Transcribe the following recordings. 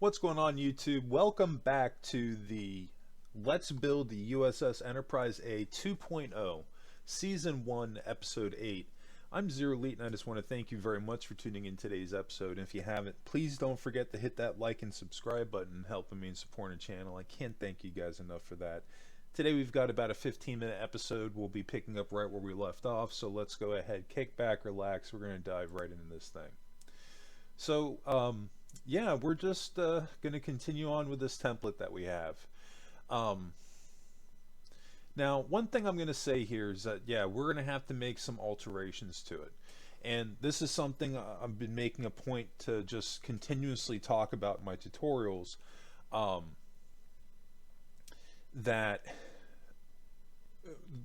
What's going on, YouTube? Welcome back to the Let's Build the U.S.S. Enterprise A 2.0 Season 1 Episode 8. I'm Zero Elite, and I just want to thank you very much for tuning in today's episode. And if you haven't, please don't forget to hit that like and subscribe button, helping me and supporting the channel. I can't thank you guys enough for that. Today we've got about a 15-minute episode. We'll be picking up right where we left off, so let's go ahead, kick back, relax. We're going to dive right into this thing. So, yeah, we're just going to continue on with this template that we have. Now, one thing I'm going to say here is that, yeah, we're going to have to make some alterations to it. And this is something I've been making a point to just continuously talk about in my tutorials, that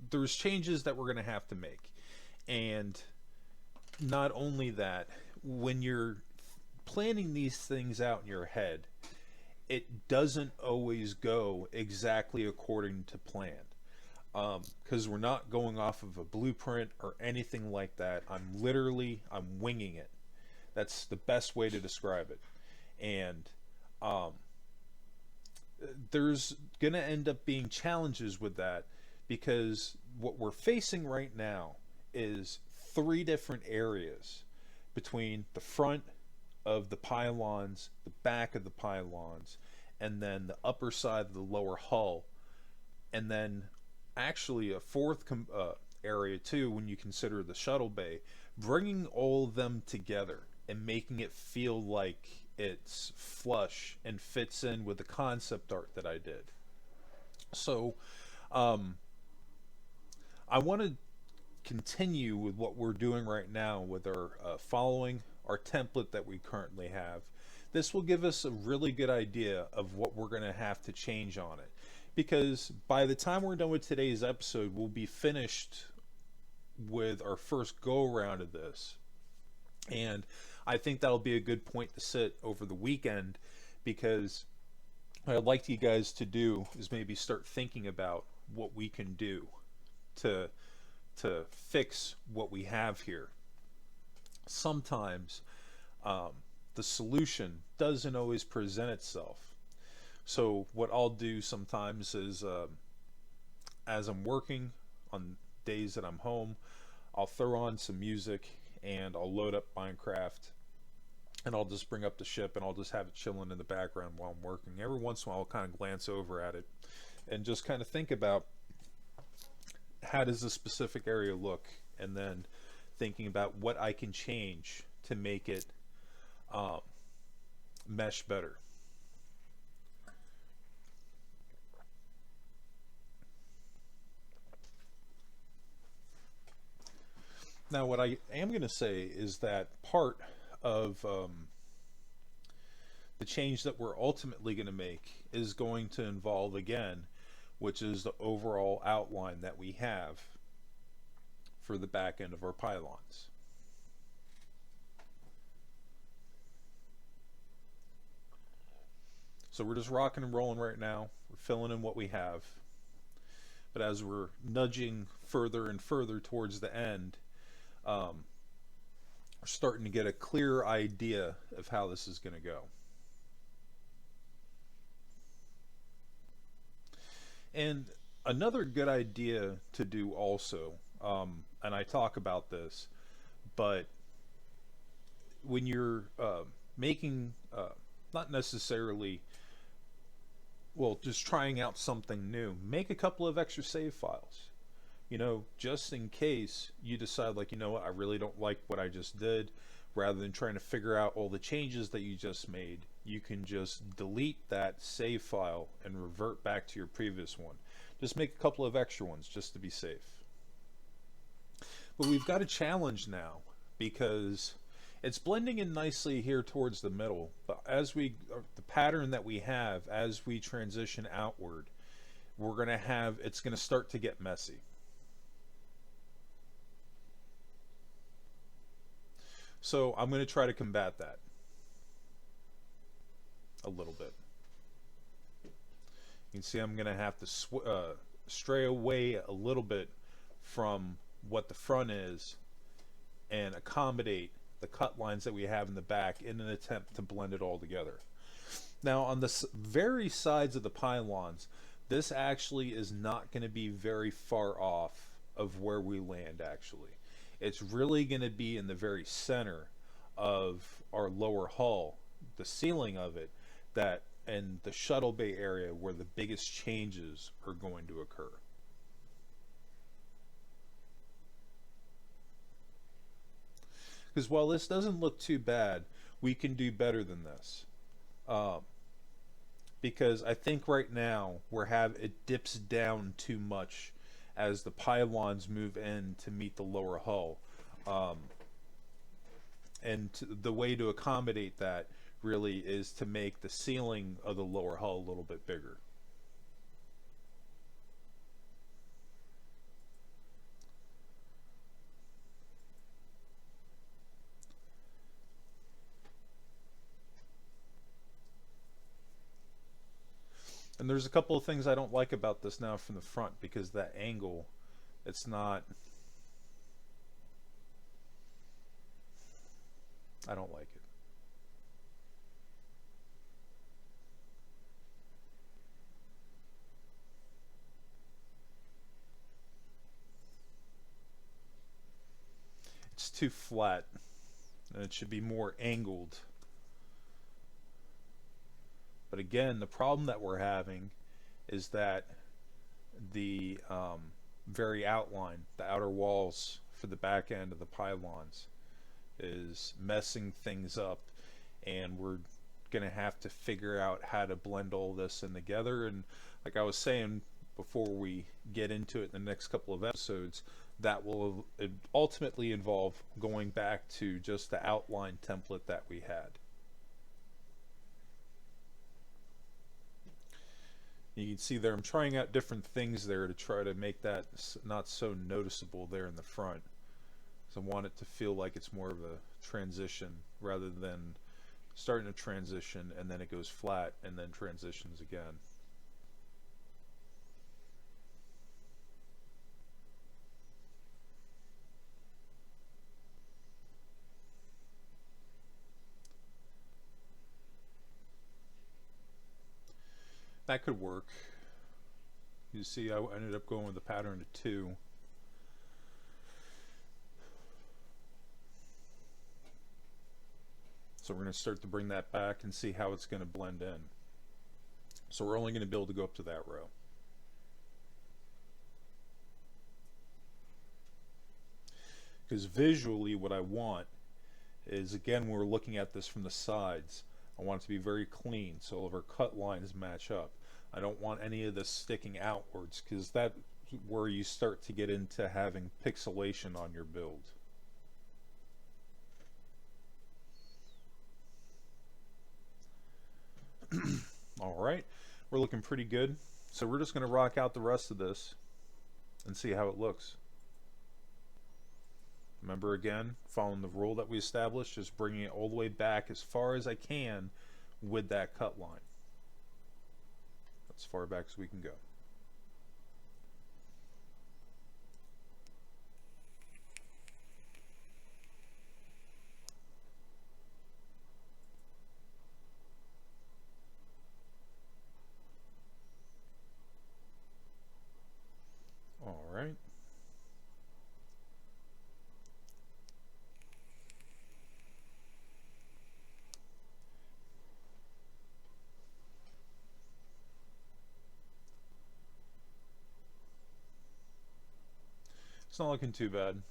there's changes that we're going to have to make. And not only that, when you're planning these things out in your head, it doesn't always go exactly according to plan, because we're not going off of a blueprint or anything like that. I'm winging it. That's the best way to describe it. And there's gonna end up being challenges with that, because what we're facing right now is three different areas between the front of the pylons, the back of the pylons, and then the upper side of the lower hull, and then actually a fourth area too when you consider the shuttle bay, bringing all of them together and making it feel like it's flush and fits in with the concept art that I did. So I want to continue with what we're doing right now with our following our template that we currently have. This will give us a really good idea of what we're going to have to change on it, because by the time we're done with today's episode, we'll be finished with our first go around of this. And I think that'll be a good point to sit over the weekend, because what I'd like you guys to do is maybe start thinking about what we can do to fix what we have here. Sometimes the solution doesn't always present itself. So what I'll do sometimes is, as I'm working on days that I'm home, I'll throw on some music and I'll load up Minecraft, and I'll just bring up the ship and I'll just have it chilling in the background while I'm working. Every once in a while I'll kind of glance over at it and just kind of think about, how does this specific area look, and then thinking about what I can change to make it mesh better. Now, what I am going to say is that part of the change that we're ultimately going to make is going to involve, again, which is the overall outline that we have for the back end of our pylons. So we're just rocking and rolling right now. We're filling in what we have. But as we're nudging further and further towards the end, we're starting to get a clearer idea of how this is going to go. And another good idea to do also, and I talk about this, but when you're making, not necessarily, well, just trying out something new, make a couple of extra save files. You know, just in case you decide, like, you know what, I really don't like what I just did. Rather than trying to figure out all the changes that you just made, you can just delete that save file and revert back to your previous one. Just make a couple of extra ones just to be safe. But we've got a challenge now, because it's blending in nicely here towards the middle, but as the pattern that we have, as we transition outward, it's going to start to get messy. So I'm going to try to combat that a little bit. You can see I'm going to have to stray away a little bit from what the front is and accommodate the cut lines that we have in the back in an attempt to blend it all together. Now on the very sides of the pylons, this actually is not going to be very far off of where we land actually. It's really going to be in the very center of our lower hull, the ceiling of it, that and the shuttle bay area where the biggest changes are going to occur. Because while this doesn't look too bad, we can do better than this. Um, because I think right now it dips down too much as the pylons move in to meet the lower hull. Um, and the way to accommodate that really is to make the ceiling of the lower hull a little bit bigger. And there's a couple of things I don't like about this now from the front, because that angle, it's not, I don't like it. It's too flat, and it should be more angled. But again, the problem that we're having is that the very outline, the outer walls for the back end of the pylons, is messing things up, and we're gonna have to figure out how to blend all this in together. And like I was saying before we get into it in the next couple of episodes, that will ultimately involve going back to just the outline template that we had. You can see there I'm trying out different things there to try to make that not so noticeable there in the front. So I want it to feel like it's more of a transition rather than starting a transition and then it goes flat and then transitions again. That could work. You see, I ended up going with the pattern of 2. So we're going to start to bring that back and see how it's going to blend in. So we're only going to be able to go up to that row. Because visually what I want is, again, we're looking at this from the sides, I want it to be very clean so all of our cut lines match up. I don't want any of this sticking outwards, because that's where you start to get into having pixelation on your build. Alright, we're looking pretty good. So we're just going to rock out the rest of this and see how it looks. Remember, again, following the rule that we established, just bringing it all the way back as far as I can with that cut line. As far back as we can go. All right. It's not looking too bad.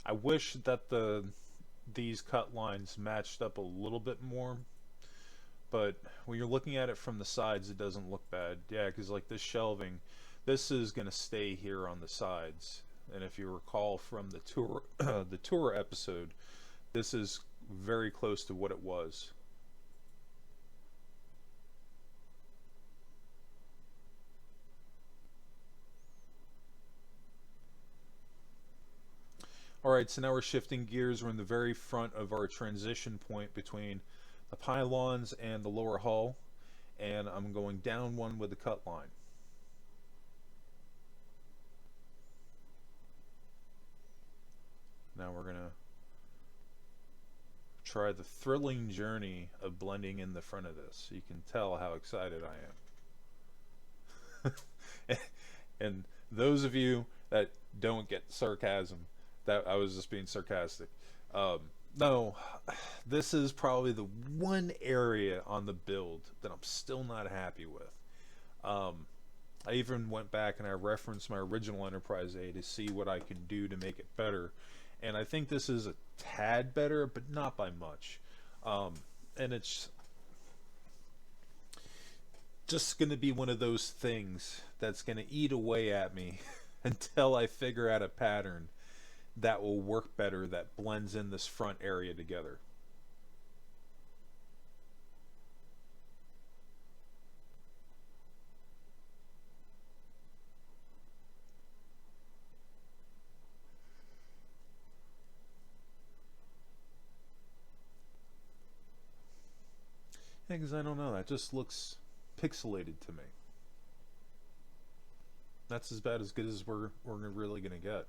I wish that these cut lines matched up a little bit more, but when you're looking at it from the sides, it doesn't look bad. Yeah, because like this shelving, this is going to stay here on the sides, and if you recall from the tour the tour episode, this is very close to what it was. Alright, so now we're shifting gears. We're in the very front of our transition point between the pylons and the lower hull, and I'm going down one with the cut line. Now we're going to try the thrilling journey of blending in the front of this. You can tell how excited I am. And those of you that don't get sarcasm, that I was just being sarcastic. No, this is probably the one area on the build that I'm still not happy with. I even went back and I referenced my original Enterprise A to see what I can do to make it better. And I think this is a tad better, but not by much. And it's just going to be one of those things that's going to eat away at me until I figure out a pattern that will work better, that blends in this front area together. Yeah, because I don't know, that just looks pixelated to me. That's as bad as good as we're really going to get.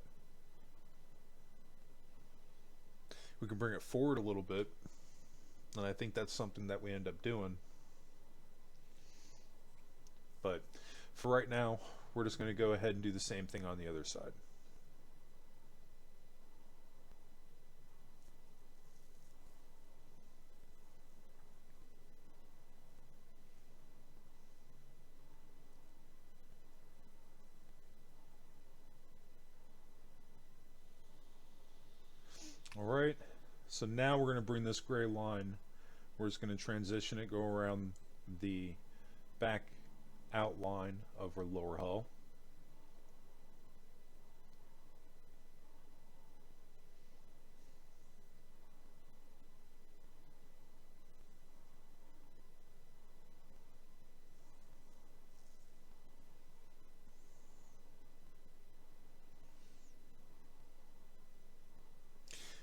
We can bring it forward a little bit, and I think that's something that we end up doing. But for right now, we're just going to go ahead and do the same thing on the other side. Alright, so now we're going to bring this gray line, we're just going to transition it, go around the back outline of our lower hull.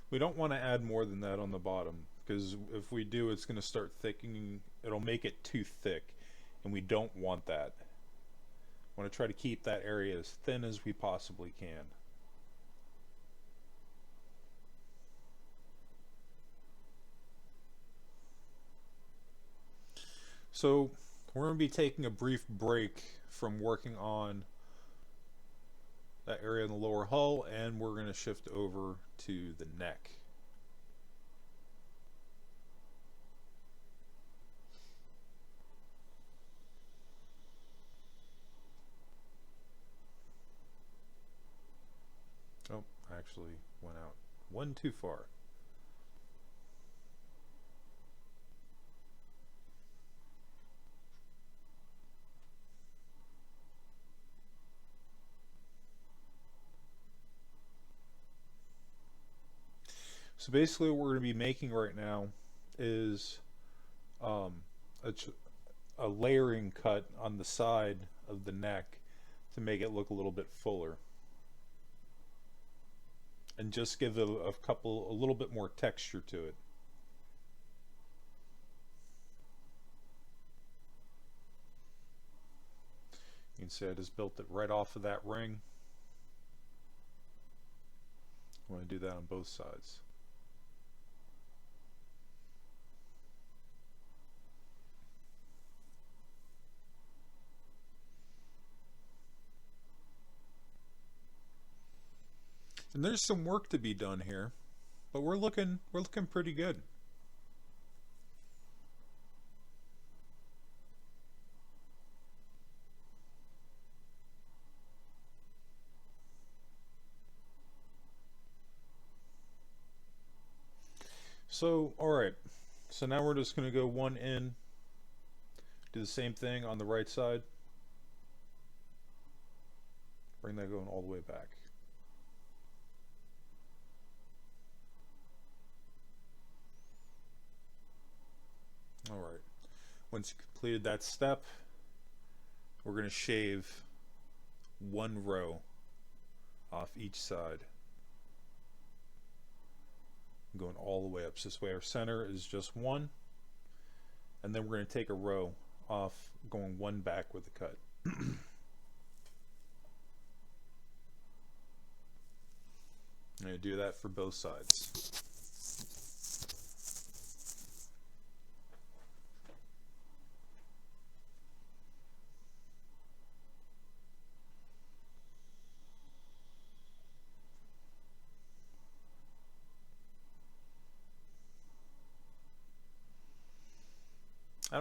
We don't want to add more than that on the bottom, because if we do, it's going to start thickening. It'll make it too thick, and we don't want that. We want to try to keep that area as thin as we possibly can. So we're going to be taking a brief break from working on that area in the lower hull, and we're going to shift over to the neck. Oh, I actually went out one too far. So basically what we're going to be making right now is a layering cut on the side of the neck to make it look a little bit fuller. And just give it a little bit more texture to it. You can see I just built it right off of that ring. I want to do that on both sides. And there's some work to be done here, but we're looking pretty good. So, alright, so now we're just going to go one in, do the same thing on the right side, bring that going all the way back. Alright, once you completed that step, we're going to shave one row off each side. Going all the way up. So this way our center is just one, and then we're going to take a row off, going one back with the cut. I'm going to do that for both sides.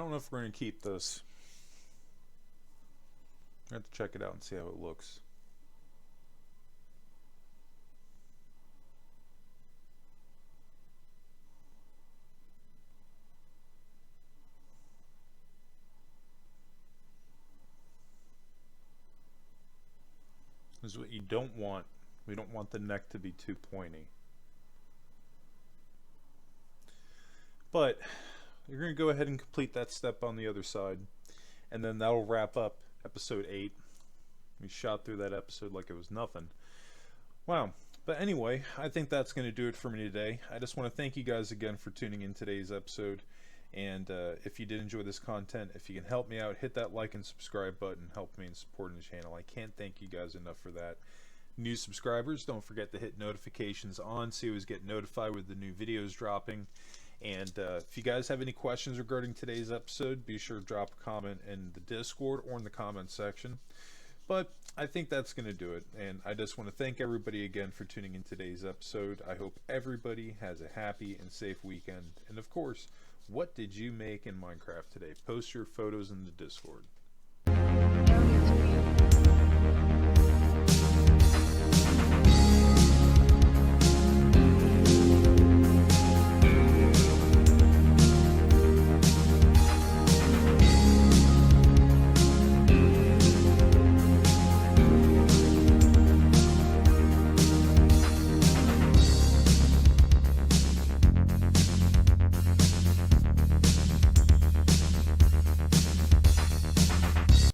don't know if we're going to keep this. I have to check it out and see how it looks. This is what you don't want. We don't want the neck to be too pointy. But you're going to go ahead and complete that step on the other side, and then that'll wrap up episode 8. We shot through that episode like it was nothing. Wow. But anyway, I think that's going to do it for me today. I just want to thank you guys again for tuning in today's episode. And if you did enjoy this content, if you can help me out, hit that like and subscribe button. Help me in supporting the channel. I can't thank you guys enough for that. New subscribers, don't forget to hit notifications on so you always get notified with the new videos dropping. And if you guys have any questions regarding today's episode, be sure to drop a comment in the Discord or in the comment section. But I think that's going to do it. And I just want to thank everybody again for tuning in today's episode. I hope everybody has a happy and safe weekend. And of course, what did you make in Minecraft today? Post your photos in the Discord.